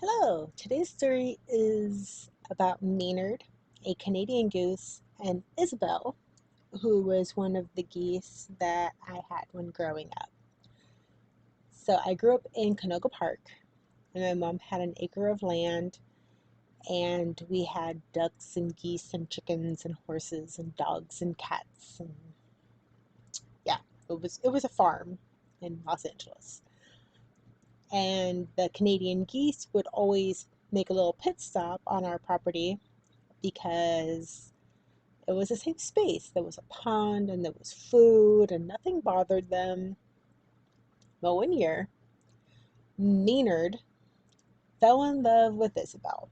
Hello, today's story is about Maynard, a Canadian goose, and Isabelle, who was one of the geese that I had when growing up. So I grew up in Canoga Park, and my mom had an acre of land, and we had ducks and geese and chickens and horses and dogs and cats, and yeah, it was a farm in Los Angeles. And the Canadian geese would always make a little pit stop on our property because it was a safe space. There was a pond and there was food and nothing bothered them. But one year, Maynard fell in love with Isabelle.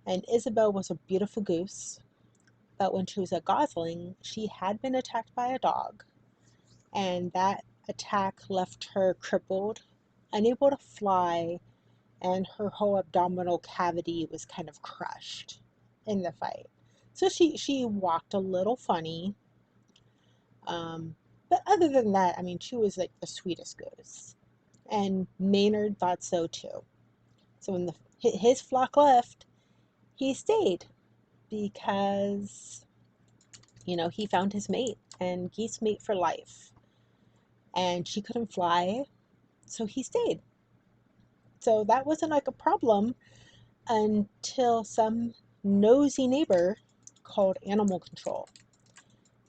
And Isabelle was a beautiful goose, but when she was a gosling, she had been attacked by a dog. And that attack left her crippled, unable to fly, and her whole abdominal cavity was kind of crushed in the fight. So she walked a little funny. But other than that, I mean, she was like the sweetest goose. And Maynard thought so too. So when his flock left, he stayed because, he found his mate and geese mate for life. And she couldn't fly, so he stayed. So that wasn't like a problem until some nosy neighbor called animal control.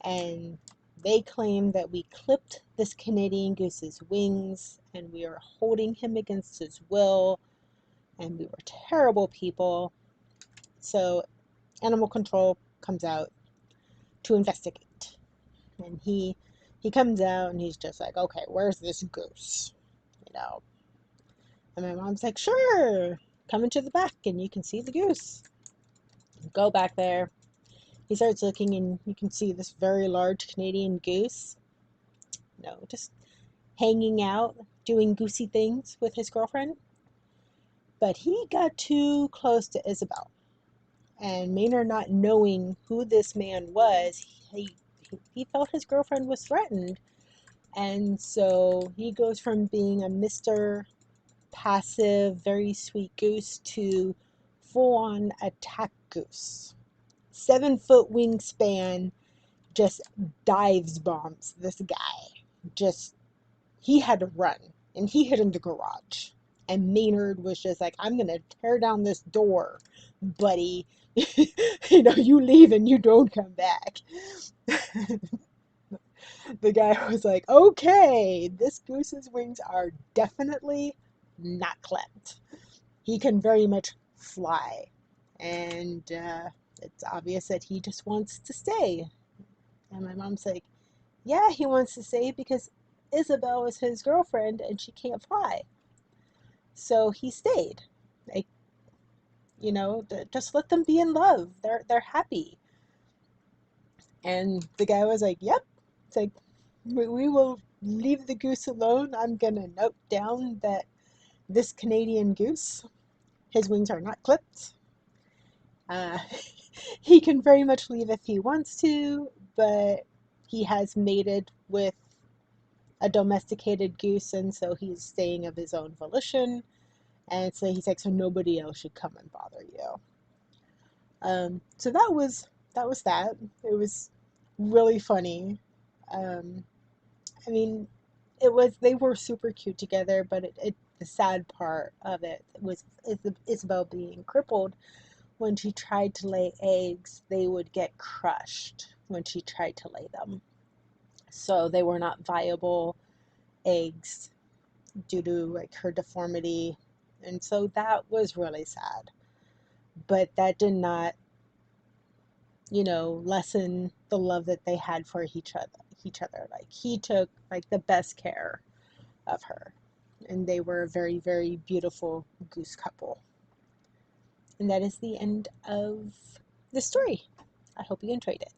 And they claimed that we clipped this Canadian goose's wings and we were holding him against his will and we were terrible people. So animal control comes out to investigate. And he comes out and he's just like, okay, where's this goose? You know. And my mom's like, sure, come into the back and you can see the goose. Go back there. He starts looking and you can see this very large Canadian goose, just hanging out, doing goosey things with his girlfriend. But he got too close to Isabelle. And Maynard, not knowing who this man was, he felt his girlfriend was threatened. And so he goes from being a Mr. Passive, very sweet goose to full on attack goose. 7 foot wingspan, just dives bombs this guy. Just, he had to run and he hid in the garage. And Maynard was just like, I'm going to tear down this door, buddy. You leave and you don't come back. The guy was like, okay, this goose's wings are definitely not clipped. He can very much fly. And it's obvious that he just wants to stay. And my mom's like, yeah, he wants to stay because Isabelle is his girlfriend and she can't fly. So he stayed. Like, just let them be in love. They're happy. And the guy was like, yep. It's like, we will leave the goose alone. I'm gonna note down that this Canadian goose, his wings are not clipped. Uh, he can very much leave if he wants to, but he has mated with a domesticated goose, and so he's staying of his own volition. And so he's like, so nobody else should come and bother you. So that was that. It was really funny. Um, I mean, they were super cute together, but the sad part of it was Isabelle being crippled. When she tried to lay eggs, they would get crushed when she tried to lay them. So they were not viable eggs due to like her deformity. And so that was really sad. But that did not, lessen the love that they had for each other. Like he took like the best care of her. And they were a very, very beautiful goose couple. And that is the end of the story. I hope you enjoyed it.